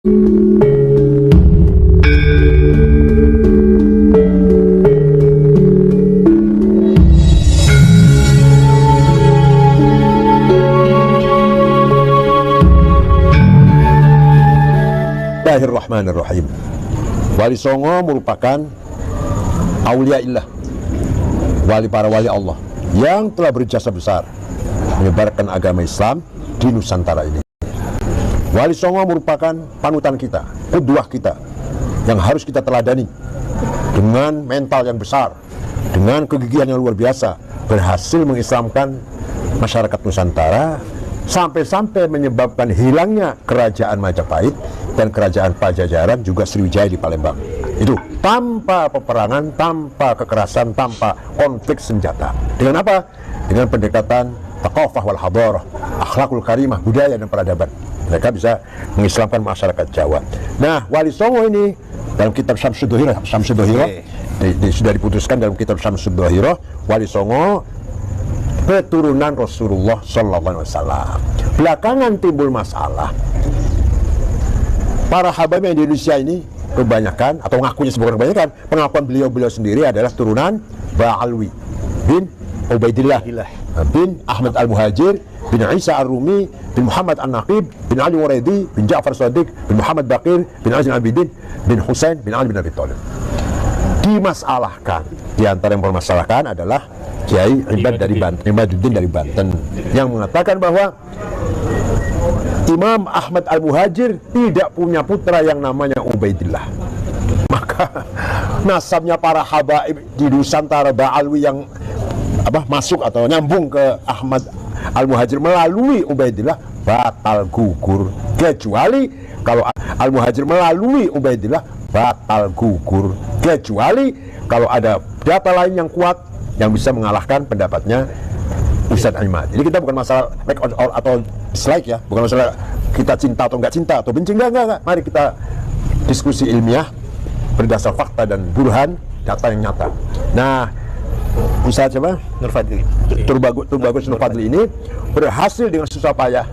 Bismillahirrahmanirrahim. Wali Songo merupakan auliaillah, para wali Allah yang telah berjasa besar menyebarkan agama Islam di Nusantara ini. Wali Songo merupakan panutan kita, qudwah kita yang harus kita teladani. Dengan mental yang besar, dengan kegigihan yang luar biasa, berhasil mengislamkan masyarakat Nusantara sampai-sampai menyebabkan hilangnya kerajaan Majapahit dan kerajaan Pajajaran, juga Sriwijaya di Palembang. Itu tanpa peperangan, tanpa kekerasan, tanpa konflik senjata. Dengan apa? Dengan pendekatan thaqafah wal hadarah, akhlakul karimah, budaya dan peradaban. Mereka bisa mengislamkan masyarakat Jawa. Nah, Wali Songo ini dalam kitab Syamsud Dhahirah sudah diputuskan dalam kitab Syamsud Dhahirah, Wali Songo keturunan Rasulullah Sallallahu Alaihi Wasallam. Belakangan timbul masalah. Para habaib Indonesia ini kebanyakan, atau ngakunya sebagai kebanyakan, pengakuan beliau sendiri adalah turunan Ba'alwi bin Ubaidillah bin Ahmad Al-Muhajir bin Isa Ar-Rumi bin Muhammad An-Naqib bin Ali Waredi bin Ja'far Shadiq bin Muhammad Baqir bin Azin Abidin bin Husain bin Ali bin Abi Thalib. Dimasalahkan, di antara yang bermasalahkan adalah Kiai Imaduddin dari Banten yang mengatakan bahwa Imam Ahmad Al-Muhajir tidak punya putra yang namanya Ubaidillah. Maka nasabnya para habaib di Nusantara Ba'alwi yang masuk atau nyambung ke Ahmad Al-Muhajir melalui Ubaidillah batal gugur, kecuali kalau Al-Muhajir melalui Ubaidillah batal gugur, kecuali kalau ada data lain yang kuat yang bisa mengalahkan pendapatnya Ustadz Imad. Jadi kita bukan masalah like atau dislike ya, bukan masalah kita cinta atau enggak cinta atau benci, enggak. Mari kita diskusi ilmiah berdasar fakta dan burhan, data yang nyata. Nah, Ustadz siapa? Nur Fadli. Turbagus Nur Fadli ini berhasil dengan susah payah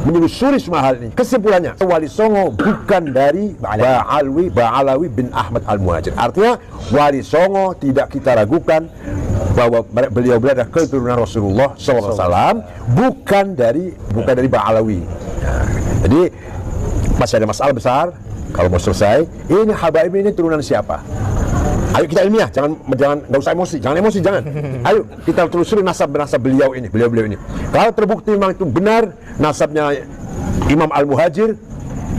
menelusuri semua hal ini. Kesimpulannya, Wali Songo bukan dari Ba'alawi bin Ahmad Al-Muhajir. Artinya Wali Songo tidak kita ragukan bahwa beliau adalah keturunan Rasulullah SAW, bukan dari Ba'alawi. Nah, jadi masih ada masalah besar. Kalau mau selesai, ini habaib ini turunan siapa? Ayo kita ilmiah, nggak usah emosi, jangan. Ayo kita telusuri nasab beliau ini. Kalau terbukti memang itu benar nasabnya Imam Al-Muhajir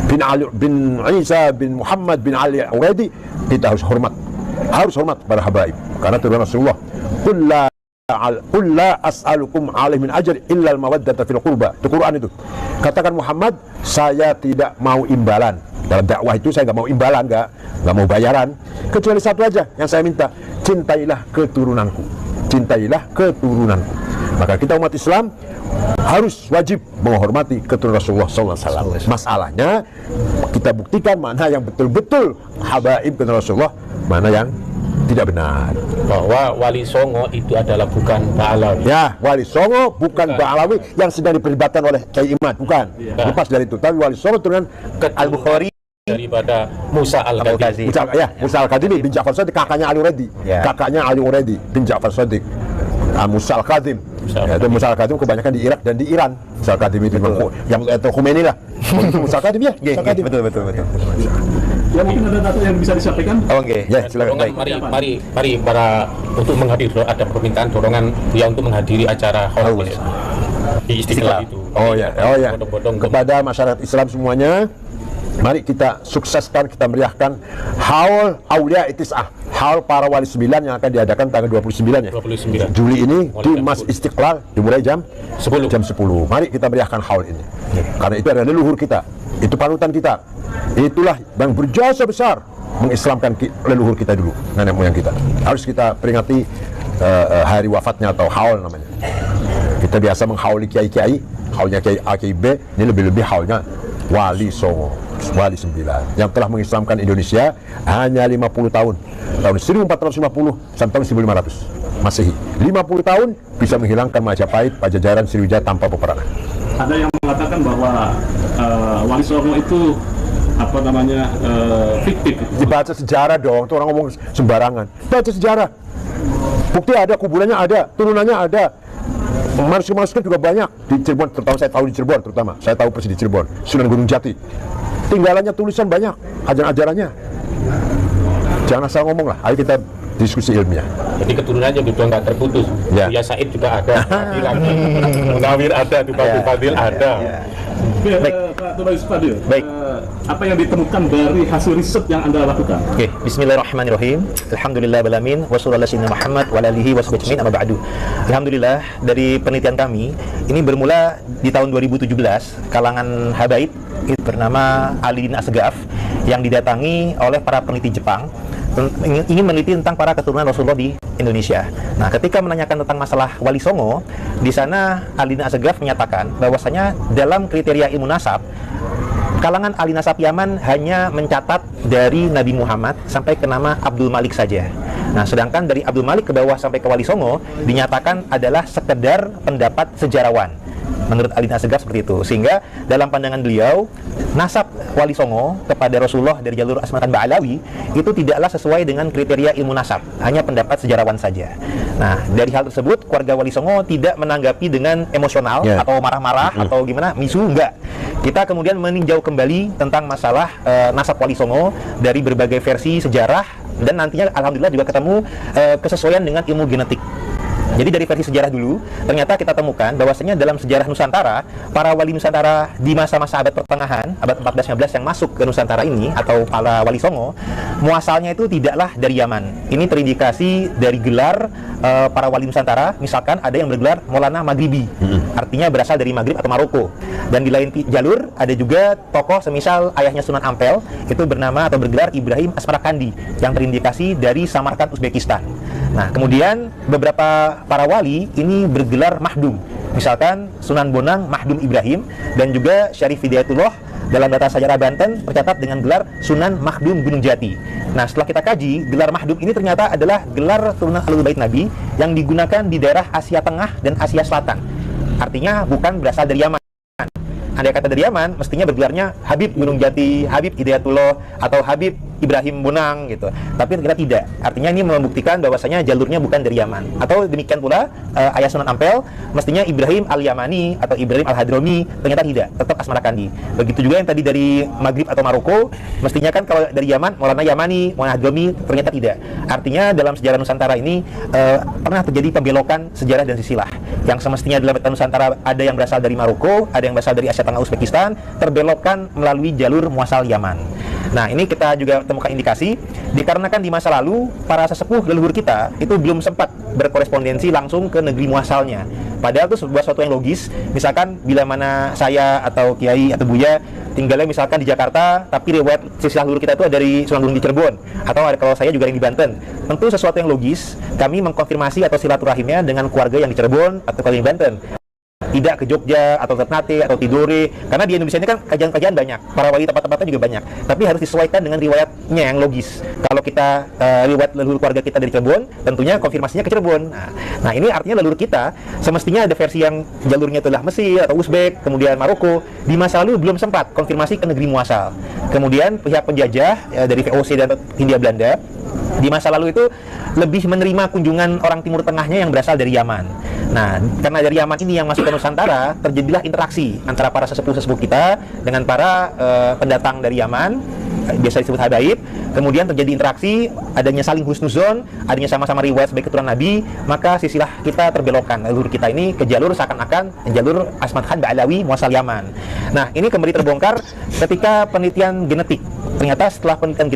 bin Ali bin Isa bin Muhammad bin Ali Al-Uredi, kita harus hormat para habaib karena turunan Rasulullah. Qul la as'alukum alaihi min ajr illa al-mawaddata fil qurba. Itu Quran itu. Katakan Muhammad, saya tidak mau imbalan. Dalam dakwah itu saya nggak mau imbalan, nggak mau bayaran, kecuali satu aja yang saya minta, cintailah keturunanku. Maka kita umat Islam harus wajib menghormati keturunan Rasulullah SAW. Masalahnya kita buktikan mana yang betul-betul habaib keturunan Rasulullah, mana yang tidak benar. Bahwa Wali Songo itu adalah bukan Ba'alawi. Ya, Wali Songo bukan Ba'alawi yang sedang diperdebatkan oleh Kiai Imad, bukan. Lepas dari itu, tapi Wali Songo turunan Al-Bukhari daripada Musa Al-Kadhimi. Musa Al-Kadhimi bin Ja'far Shadiq, kakaknya Ali Uredi bin Ja'far Shadiq. Musa Al-Kadhim. Musa Al-Kadhim kebanyakan di Irak dan di Iran. Musa Al-Kadhim itu yang Khomeini lah. Musa Al-Kadhim ya? Betul. Ya, mungkin ada data yang bisa disampaikan. Oke. Ya, silakan. Mari para untuk menghadiri, ada permintaan dorongan dia untuk menghadiri acara haul di Istiqlal itu. Oh ya. Kepada masyarakat Islam semuanya, mari kita sukseskan, kita meriahkan haul Aulia Itis'ah, haul para wali 9 yang akan diadakan tanggal 29 ya. 29 Juli ini di Mas Istiqlal, dimulai jam 10. Mari kita meriahkan haul ini. Karena itu adalah leluhur kita, itu panutan kita. Itulah yang berjasa besar mengislamkan leluhur kita dulu, nenek moyang kita. Harus kita peringati hari wafatnya atau haul namanya. Kita biasa menghauli kiai-kiai, haulnya Kiai A, Kiai B, ini lebih-lebih haulnya Wali Songo, Wali 9 yang telah mengislamkan Indonesia hanya 50 tahun, tahun 1450 sampai tahun 1500 Masehi. 50 tahun bisa menghilangkan Majapahit, Pajajaran, Sriwijaya tanpa peperangan. Ada yang mengatakan bahwa Wali Songo itu apa namanya fiktif. Dibaca sejarah dong, tuh orang ngomong sembarangan. Baca sejarah. Bukti ada, kuburannya ada, turunannya ada. Manuskrip juga banyak di Cirebon, terutama saya tahu di Cirebon, terutama saya tahu persis di Cirebon, Sunan Gunung Jati. Tinggalannya tulisan banyak, ajaran-ajarannya. Jangan asal ngomong lah. Ayo kita diskusi ilmiah. Jadi keturunannya juga nggak terputus. Ya. Ya Said juga ada, Munawir ada, Tubagus Fadil ada. Ya, Pak Tubagus Fadil, Baik. apa yang ditemukan dari hasil riset yang Anda lakukan? Oke, bismillahirrahmanirrahim. Alhamdulillah balamin wa sallallahu alaihi Muhammad wa alihi wa sahbihi amma ba'du. Alhamdulillah, dari penelitian kami ini bermula di tahun 2017, kalangan habaib itu bernama Ali bin Asgaf yang didatangi oleh para peneliti Jepang ingin meneliti tentang para keturunan Rasulullah di Indonesia. Nah, ketika menanyakan tentang masalah Wali Songo, di sana Ali bin Asgaf menyatakan bahwasanya dalam kriteria ilmu nasab, kalangan ahli nasab Yaman hanya mencatat dari Nabi Muhammad sampai ke nama Abdul Malik saja. Nah, sedangkan dari Abdul Malik ke bawah sampai ke Wali Songo dinyatakan adalah sekedar pendapat sejarawan. Menurut Ali bin Asgaf seperti itu. Sehingga dalam pandangan beliau, nasab Wali Songo kepada Rasulullah dari jalur Asmakan Ba'alawi itu tidaklah sesuai dengan kriteria ilmu nasab, hanya pendapat sejarawan saja. Nah, dari hal tersebut keluarga Wali Songo tidak menanggapi dengan emosional atau marah-marah atau gimana, misu, enggak. Kita kemudian meninjau kembali tentang masalah nasab Wali Songo dari berbagai versi sejarah, dan nantinya alhamdulillah juga ketemu kesesuaian dengan ilmu genetik. Jadi dari versi sejarah dulu, ternyata kita temukan bahwasanya dalam sejarah Nusantara, para wali Nusantara di masa-masa abad pertengahan, abad 14-15 yang masuk ke Nusantara ini, atau para wali Songo, muasalnya itu tidaklah dari Yaman. Ini terindikasi dari gelar para wali Nusantara, misalkan ada yang bergelar Maulana Maghribi, artinya berasal dari Maghrib atau Maroko. Dan di lain jalur, ada juga tokoh semisal ayahnya Sunan Ampel, itu bernama atau bergelar Ibrahim Asmarakandi, yang terindikasi dari Samarkand, Uzbekistan. Nah, kemudian beberapa para wali ini bergelar Mahdum, misalkan Sunan Bonang Mahdum Ibrahim, dan juga Syarif Hidayatullah dalam data sejarah Banten tercatat dengan gelar Sunan Mahdum Gunung Jati. Nah, setelah kita kaji, gelar Mahdum ini ternyata adalah gelar turunan Ahlul Bait Nabi yang digunakan di daerah Asia Tengah dan Asia Selatan. Artinya bukan berasal dari Yaman. Andai kata dari Yaman, mestinya bergelarnya Habib Gunung Jati, Habib Hidayatullah, atau Habib Ibrahim Bonang gitu. Tapi ternyata tidak. Artinya ini membuktikan bahwasanya jalurnya bukan dari Yaman. Atau demikian pula ayah Sunan Ampel, mestinya Ibrahim Al-Yamani atau Ibrahim Al-Hadrami, ternyata tidak, tetap Asmarakandi. Begitu juga yang tadi dari Maghrib atau Maroko, mestinya kan kalau dari Yaman, Maulana Yamani, Maulana Hadrami, ternyata tidak. Artinya dalam sejarah Nusantara ini pernah terjadi pembelokan sejarah dan silsilah. Yang semestinya dalam peta Nusantara ada yang berasal dari Maroko, ada yang berasal dari Asia Tengah, Uzbekistan, terbelokkan melalui jalur muasal Yaman. Nah, ini kita juga temukan indikasi dikarenakan di masa lalu para sesepuh leluhur kita itu belum sempat berkorespondensi langsung ke negeri muasalnya. Padahal itu sebuah suatu yang logis. Misalkan bila mana saya atau Kiai atau Buya tinggalnya misalkan di Jakarta, tapi riwayat silsilah leluhur kita itu dari Sunan Gunung di Cirebon, atau kalau saya juga yang di Banten. Tentu sesuatu yang logis, kami mengkonfirmasi atau silaturahimnya dengan keluarga yang di Cirebon atau kalau yang di Banten. Tidak ke Jogja atau Ternate atau Tidore, karena di Indonesia ini kan kajian-kajian banyak, para wali tempat-tempatnya juga banyak, tapi harus disesuaikan dengan riwayatnya yang logis. Kalau kita riwayat leluhur keluarga kita dari Cirebon, tentunya konfirmasinya ke Cirebon. Nah, ini artinya leluhur kita semestinya ada versi yang jalurnya itulah Mesir atau Uzbek, kemudian Maroko. Di masa lalu belum sempat konfirmasi ke negeri muasal. Kemudian pihak penjajah dari VOC dan Hindia Belanda di masa lalu itu lebih menerima kunjungan orang Timur Tengahnya yang berasal dari Yaman. Nah, karena dari Yaman ini yang masuk ke Nusantara, terjadilah interaksi antara para sesepuh-sesepuh kita dengan para pendatang dari Yaman, biasa disebut habaib. Kemudian terjadi interaksi, adanya saling husnuzon, adanya sama-sama riwayat sebagai keturunan Nabi, maka silsilah kita terbelokkan, leluhur kita ini ke jalur seakan-akan jalur Asmat Khan Ba'alawi muasal Yaman. Nah, ini kembali terbongkar ketika penelitian genetik. Ternyata setelah penelitian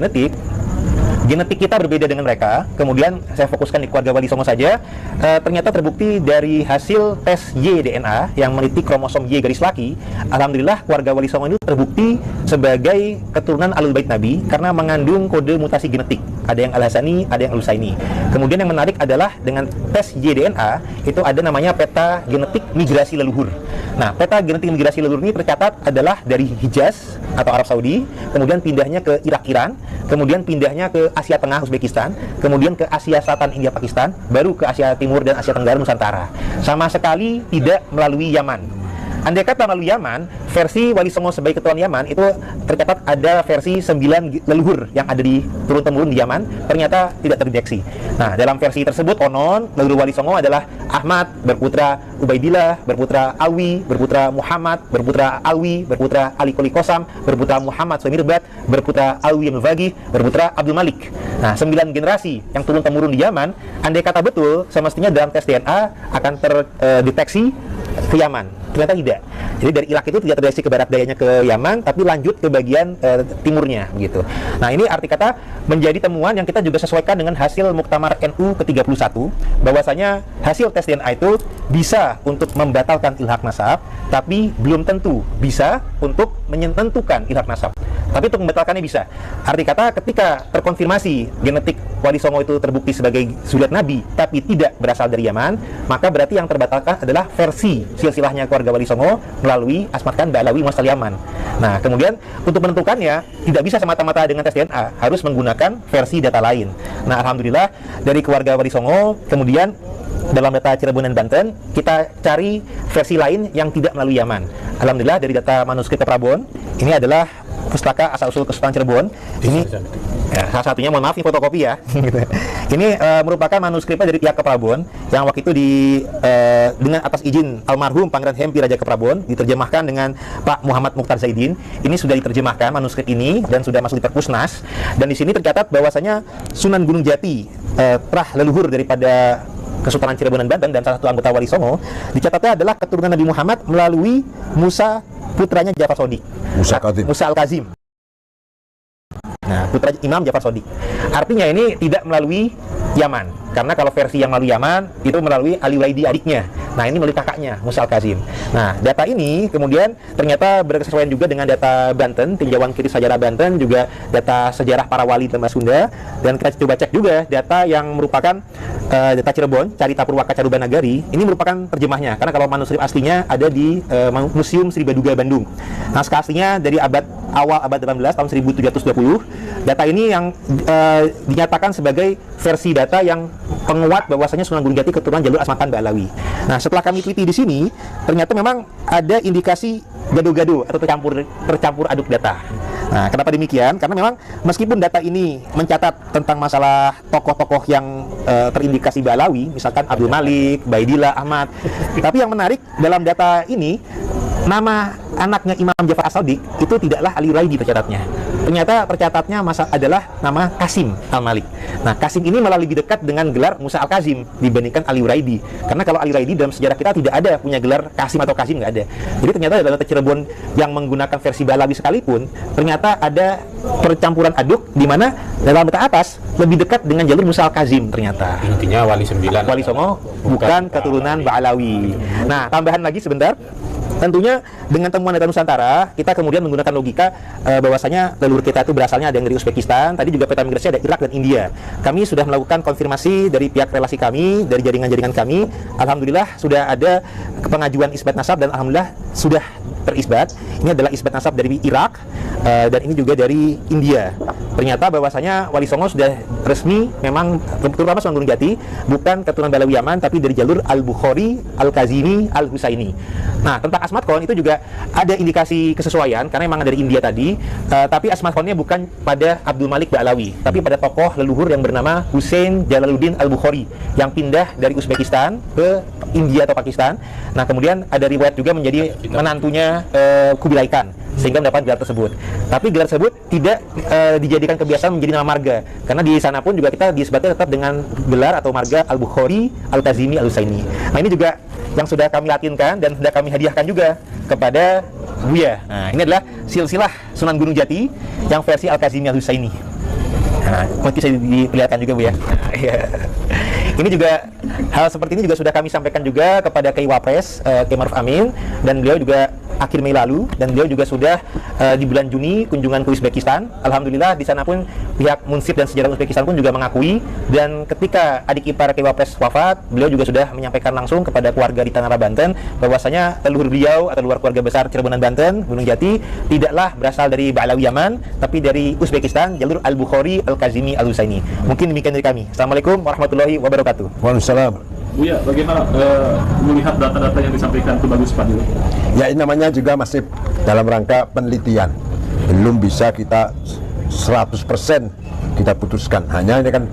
genetik kita berbeda dengan mereka. Kemudian saya fokuskan di keluarga Wali Songo saja. Ternyata terbukti dari hasil tes Y-DNA yang meneliti kromosom Y garis laki. Alhamdulillah keluarga Wali Songo ini terbukti sebagai keturunan Ahlul Bait Nabi karena mengandung kode mutasi genetik. Ada yang Al-Hasani, ada yang Al-Husaini. Kemudian yang menarik adalah dengan tes Y-DNA itu ada namanya peta genetik migrasi leluhur. Nah, peta genetik migrasi leluhur ini tercatat adalah dari Hijaz atau Arab Saudi, kemudian pindahnya ke Irak, Iran, kemudian pindahnya ke Asia Tengah, Uzbekistan, kemudian ke Asia Selatan, India, Pakistan, baru ke Asia Timur dan Asia Tenggara, Nusantara. Sama sekali tidak melalui Yaman. andai kata melalui Yaman, versi Wali Songo sebagai ketuaan Yaman itu tercatat ada versi 9 leluhur yang ada di turun-temurun di Yaman, ternyata tidak terdeteksi. Nah, dalam versi tersebut konon leluhur Wali Songo adalah Ahmad berputra Ubaidillah, berputra Alwi, berputra Muhammad, berputra Alwi, berputra Ali Koli Kosam, berputra Muhammad Sumirbat, berputra Alwi Al-Mubaghi, berputra Abdul Malik. Nah, 9 generasi yang turun-temurun di Yaman, andai kata betul, semestinya dalam tes DNA akan terdeteksi ke Yaman. Ternyata tidak. Jadi dari Irak itu tidak terdeteksi ke barat dayanya ke Yaman, tapi lanjut ke bagian timurnya begitu. Nah, ini arti kata menjadi temuan yang kita juga sesuaikan dengan hasil Muktamar NU ke-31, bahwasanya hasil tes DNA itu bisa untuk membatalkan ilhaq nasab, tapi belum tentu bisa untuk menentukan ilhaq nasab. Tapi untuk membatalkannya bisa. Arti kata ketika terkonfirmasi genetik Wali Songo itu terbukti sebagai zuriat Nabi, tapi tidak berasal dari Yaman, maka berarti yang terbatalkan adalah versi silsilahnya keluarga Wali Songo melalui Asmat Khan Ba'alawi Muasal Yaman. Nah, kemudian untuk menentukannya tidak bisa semata-mata dengan tes DNA, harus menggunakan versi data lain. Nah, alhamdulillah dari keluarga Wali Songo, kemudian dalam data Cirebon dan Banten, kita cari versi lain yang tidak melalui Yaman. Alhamdulillah dari data manuskrip ke Prabon, ini adalah Pustaka Asal-Usul Kesultanan Cirebon. Ini ya, salah satunya, mohon maaf ini fotokopi ya. Ini merupakan manuskripnya dari pihak Keprabon yang waktu itu dengan atas izin almarhum Pangeran Hempi Raja Keprabon diterjemahkan dengan Pak Muhammad Mukhtar Zaidin. Ini sudah diterjemahkan manuskrip ini dan sudah masuk di Perpusnas. Dan di sini tercatat bahwasanya Sunan Gunung Jati, prah leluhur daripada Kesultanan Cirebon dan Banten dan salah satu anggota Wali Songo, dicatatnya adalah keturunan Nabi Muhammad melalui Musa putranya Ja'far Shadiq, Musa Al-Kazim. Nah, putra Imam Ja'far Shadiq. Artinya ini tidak melalui Yaman, karena kalau versi yang melalui Yaman itu melalui Ali Waidi adiknya. Nah, ini melalui kakaknya Musa Al-Kazim. Nah, data ini kemudian ternyata berkesesuaian juga dengan data Banten, tinjauan kritis sejarah Banten, juga data sejarah para wali di Sunda. Dan kita coba cek juga data yang merupakan data Cirebon, Carita Purwaka Caruban Nagari. Ini merupakan terjemahnya, karena kalau manuskrip aslinya ada di Museum Sri Baduga Bandung. Naskah aslinya dari awal abad 18 tahun 1720. Data ini yang dinyatakan sebagai versi data yang penguat bahwasanya Sunan Gunung Jati keturunan jalur Asmat Khan Ba'alawi. Nah, setelah kami teliti di sini, ternyata memang ada indikasi gado-gado atau tercampur aduk data. Nah, kenapa demikian? Karena memang meskipun data ini mencatat tentang masalah tokoh-tokoh yang terindikasi Ba'alawi, misalkan Abdul Malik, Baidillah, Ahmad, tapi yang menarik dalam data ini, nama anaknya Imam Ja'far As-Shadiq itu tidaklah Ali Raidi tercatatnya. Ternyata tercatatnya adalah nama Qasim Al-Malik. Nah, Qasim ini malah lebih dekat dengan gelar Musa Al-Kazim dibandingkan Ali Raidi. Karena kalau Ali Raidi dalam sejarah kita tidak ada punya gelar Qasim atau Kazim, nggak ada. Jadi ternyata dalam data Cirebon yang menggunakan versi Ba'alawi sekalipun, ternyata ada percampuran aduk di mana dalam data atas lebih dekat dengan jalur Musa Al-Kazim ternyata. Intinya Wali Songo bukan keturunan Ba'alawi. Nah, tambahan lagi sebentar. Tentunya dengan temuan data Nusantara, kita kemudian menggunakan logika bahwasanya leluhur kita itu berasalnya ada yang dari Uzbekistan, tadi juga peta migrasi ada Irak dan India. Kami sudah melakukan konfirmasi dari pihak relasi kami, dari jaringan-jaringan kami. Alhamdulillah sudah ada pengajuan isbat nasab dan alhamdulillah sudah terisbat. Ini adalah isbat nasab dari Irak dan ini juga dari India. Ternyata bahwasanya Wali Songo sudah resmi memang terutama Sunan Gunung Jati bukan keturunan Ba'alawi Yaman, tapi dari jalur Al-Bukhari, Al-Kazimi, Al-Husaini. Nah, tentang Asmat Khan itu juga ada indikasi kesesuaian karena memang dari India tadi, tapi Asmat Khannya bukan pada Abdul Malik Ba'alawi, tapi pada tokoh leluhur yang bernama Hussein Jalaluddin Al-Bukhari yang pindah dari Uzbekistan ke India atau Pakistan. Nah, kemudian ada riwayat juga menjadi menantunya Kubilai Khan sehingga mendapat gelar tersebut. Tapi gelar tersebut tidak dijadikan kebiasaan menjadi nama marga, karena di sana pun juga kita disebutnya tetap dengan gelar atau marga Al-Bukhari, Al-Kazimi, Al-Husaini. Nah, ini juga yang sudah kami latinkan dan sudah kami hadiahkan juga kepada Buya. Nah, ini adalah silsilah Sunan Gunung Jati yang versi Al-Kazimi Al-Husaini. Nah, mungkin bisa diperlihatkan juga, Bu ya. Ini juga hal seperti ini juga sudah kami sampaikan juga kepada Kiai Wapres, Kiai Maruf Amin, dan beliau juga akhir Mei lalu, dan beliau juga sudah di bulan Juni kunjungan ke Uzbekistan. Alhamdulillah di sana pun pihak Munsif dan sejarah Uzbekistan pun juga mengakui, dan ketika adik ipar Kiai Wapres wafat, beliau juga sudah menyampaikan langsung kepada keluarga di Tanara Banten bahwasanya leluhur beliau atau luar keluarga besar Cirebon dan Banten, Gunung Jati, tidaklah berasal dari Ba'alawi Yaman, tapi dari Uzbekistan, jalur Al-Bukhari, Al-Kazimi, Al-Husaini. Mungkin demikian dari kami. Assalamualaikum warahmatullahi wabarakatuh. Waalaikumsalam. Buya, bagaimana melihat data-data yang disampaikan itu bagus Pak Dulu? Ya ini namanya juga masih dalam rangka penelitian. Belum bisa kita 100% kita putuskan. Hanya ini kan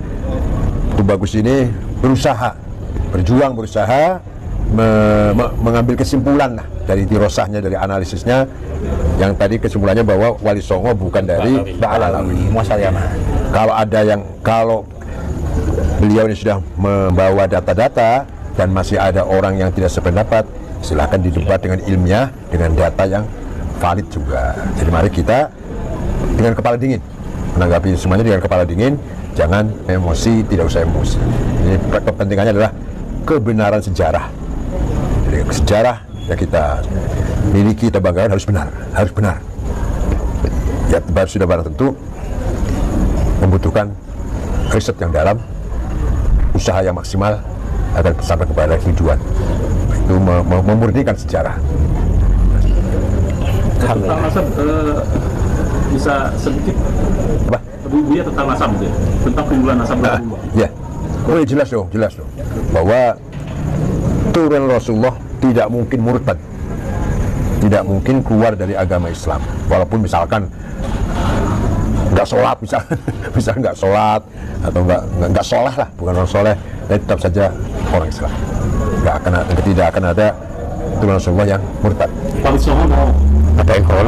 Bagus ini berjuang berusaha mengambil kesimpulan lah dari dirosahnya, dari analisisnya, yang tadi kesimpulannya bahwa Wali Songo bukan dari Ba'alawi, muasal Yaman. Kalau beliau ini sudah membawa data-data dan masih ada orang yang tidak sependapat, silahkan didebat dengan ilmiah, dengan data yang valid juga. Jadi mari kita dengan kepala dingin menanggapi semuanya, dengan kepala dingin, jangan emosi, tidak usah emosi. Ini kepentingannya adalah kebenaran sejarah. Jadi sejarah yang kita miliki, kita banggakan harus benar. Ya sudah barang tentu membutuhkan riset yang dalam, usaha yang maksimal agar sampai kepada tujuan, itu memurnikan sejarah. Tentang nasab bisa sedikit Apa? Buya tentang nasab gitu ya? Tentang kumpulan nasab Rasulullah. Ya, oh jelas dong, bahwa turun Rasulullah tidak mungkin murtad, tidak mungkin keluar dari agama Islam, walaupun misalkan nggak sholat, misal nggak sholat atau nggak soleh lah, bukan orang soleh, tapi tetap saja orang Islam. Tidak akan ada turun Rasulullah yang murtad. Wali Songo mau Ada ekor.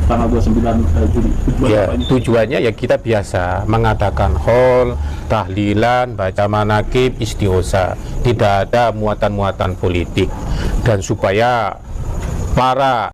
tanggal 29 Juli. Ya, tujuannya ya kita biasa mengadakan haul, tahlilan, baca manakib, istighosa. Tidak ada muatan-muatan politik, dan supaya para